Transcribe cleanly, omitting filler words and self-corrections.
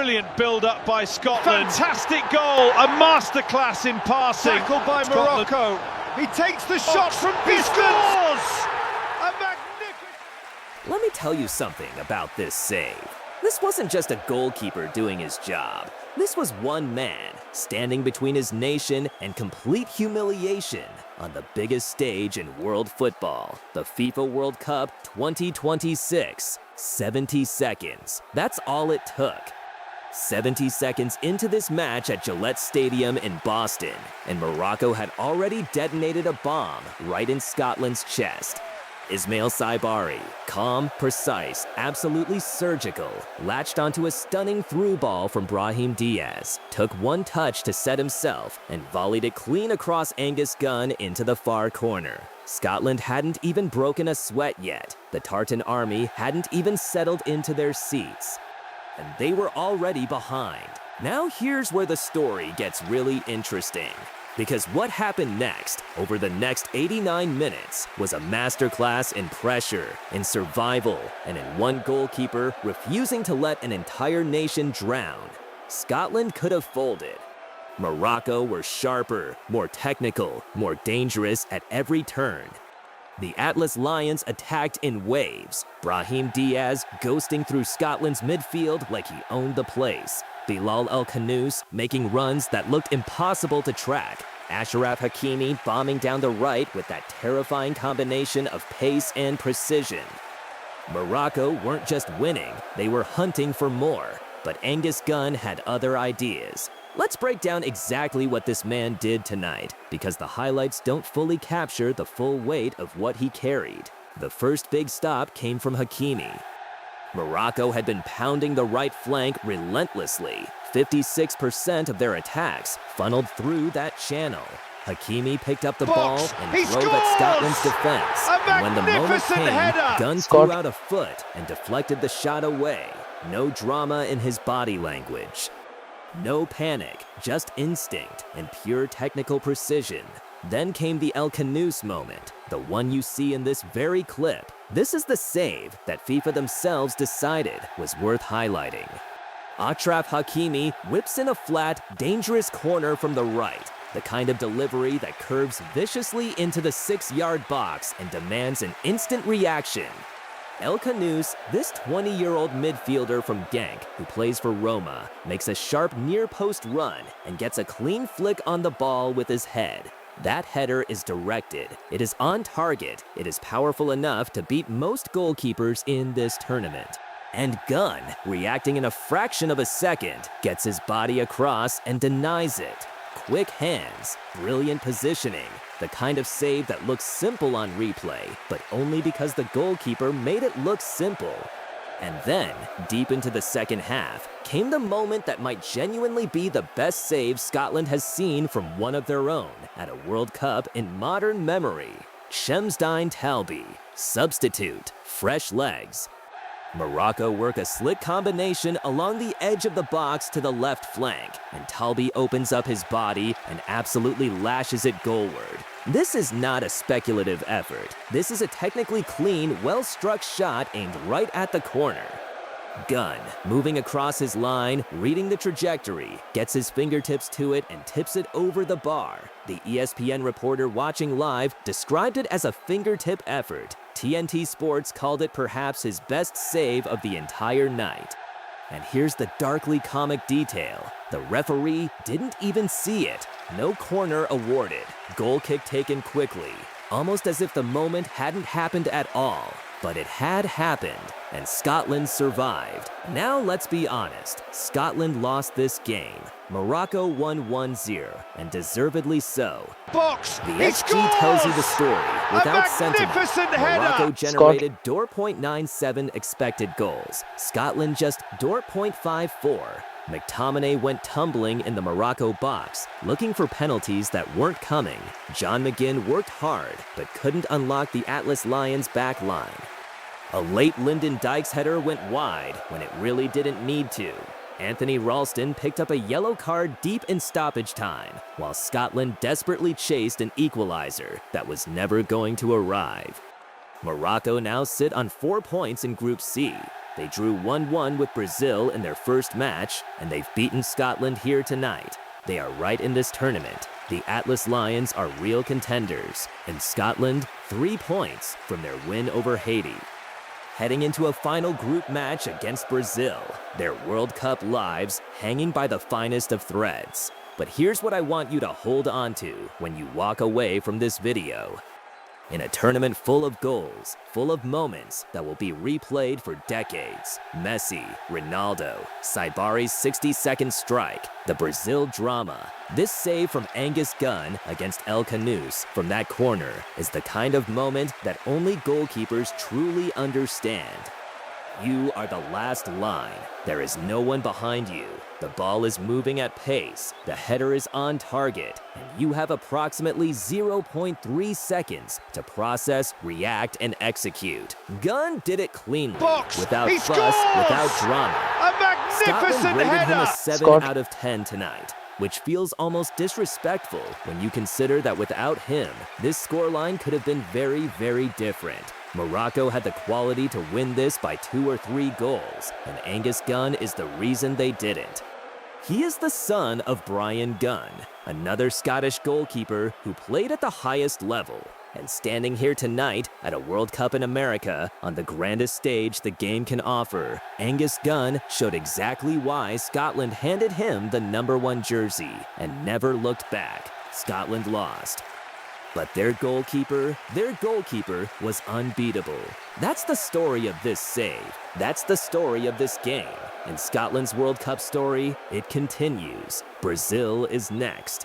Brilliant build-up by Scotland. Fantastic goal, a masterclass in passing. Tackled by Morocco. He takes the shot from distance. He scores! A magnificent... Let me tell you something about this save. This wasn't just a goalkeeper doing his job. This was one man standing between his nation and complete humiliation on the biggest stage in world football, the FIFA World Cup 2026. 70 seconds. That's all it took. 70 seconds into this match at Gillette Stadium in Boston, and Morocco had already detonated a bomb right in Scotland's chest. Ismael Saibari, calm, precise, absolutely surgical, latched onto a stunning through ball from Brahim Díaz, took one touch to set himself, and volleyed it clean across Angus Gunn into the far corner. Scotland hadn't even broken a sweat yet. The Tartan army hadn't even settled into their seats. And they were already behind. Now here's where the story gets really interesting. Because what happened next, over the next 89 minutes, was a masterclass in pressure, in survival, and in one goalkeeper refusing to let an entire nation drown. Scotland could have folded. Morocco were sharper, more technical, more dangerous at every turn. The Atlas Lions attacked in waves, Brahim Díaz ghosting through Scotland's midfield like he owned the place. Bilal El Khannouss making runs that looked impossible to track. Achraf Hakimi bombing down the right with that terrifying combination of pace and precision. Morocco weren't just winning, they were hunting for more. But Angus Gunn had other ideas. Let's break down exactly what this man did tonight, because the highlights don't fully capture the full weight of what he carried. The first big stop came from Hakimi. Morocco had been pounding the right flank relentlessly. 56% of their attacks funneled through that channel. Hakimi picked up the ball and drove at Scotland's defense. And when the moment came, Gunn threw out a foot and deflected the shot away. No drama in his body language. No panic, just instinct and pure technical precision. Then came the El Khannouss moment, the one you see in this very clip. This is the save that FIFA themselves decided was worth highlighting. Achraf Hakimi whips in a flat, dangerous corner from the right, the kind of delivery that curves viciously into the 6-yard box and demands an instant reaction. El Khannouss, this 20-year-old midfielder from Genk who plays for Roma, makes a sharp near-post run and gets a clean flick on the ball with his head. That header is directed, it is on target, it is powerful enough to beat most goalkeepers in this tournament. And Gunn, reacting in a fraction of a second, gets his body across and denies it. Quick hands, brilliant positioning, the kind of save that looks simple on replay, but only because the goalkeeper made it look simple. And then, deep into the second half, came the moment that might genuinely be the best save Scotland has seen from one of their own at a World Cup in modern memory. Chemsdine Talbi, substitute, fresh legs. Morocco work a slick combination along the edge of the box to the left flank, and Talbi opens up his body and absolutely lashes it goalward. This is not a speculative effort. This is a technically clean, well-struck shot aimed right at the corner. Gunn, moving across his line, reading the trajectory, gets his fingertips to it and tips it over the bar. The ESPN reporter watching live described it as a fingertip effort. TNT Sports called it perhaps his best save of the entire night. And here's the darkly comic detail. The referee didn't even see it. No corner awarded. Goal kick taken quickly. Almost as if the moment hadn't happened at all. But it had happened, and Scotland survived. Now let's be honest, Scotland lost this game. Morocco won 1-0, and deservedly so. Box. The XG tells you the story without sentiment. Morocco generated 0.97 expected goals. Scotland just 0.54. McTominay went tumbling in the Morocco box, looking for penalties that weren't coming. John McGinn worked hard, but couldn't unlock the Atlas Lions' back line. A late Lyndon Dykes header went wide when it really didn't need to. Anthony Ralston picked up a yellow card deep in stoppage time, while Scotland desperately chased an equalizer that was never going to arrive. Morocco now sit on 4 points in Group C. They drew 1-1 with Brazil in their first match, and they've beaten Scotland here tonight. They are right in this tournament. The Atlas Lions are real contenders, and Scotland 3 points from their win over Haiti. Heading into a final group match against Brazil, their World Cup lives hanging by the finest of threads. But here's what I want you to hold on to when you walk away from this video. In a tournament full of goals, full of moments that will be replayed for decades, Messi, Ronaldo, Saibari's 60-second strike, the Brazil drama, this save from Angus Gunn against El Khannouss from that corner is the kind of moment that only goalkeepers truly understand. You are the last line. There is no one behind you. The ball is moving at pace, the header is on target, and you have approximately 0.3 seconds to process, react, and execute. Gunn did it cleanly, without fuss, without drama. A magnificent Scotland rated him header! a 7 out of 10 tonight, which feels almost disrespectful when you consider that without him, this scoreline could have been very, very different. Morocco had the quality to win this by 2 or 3 goals, and Angus Gunn is the reason they didn't. He is the son of Brahim Gunn, another Scottish goalkeeper who played at the highest level. And standing here tonight at a World Cup in America, on the grandest stage the game can offer, Angus Gunn showed exactly why Scotland handed him the #1 jersey and never looked back. Scotland lost. But their goalkeeper was unbeatable. That's the story of this save. That's the story of this game. In Scotland's World Cup story, it continues. Brazil is next.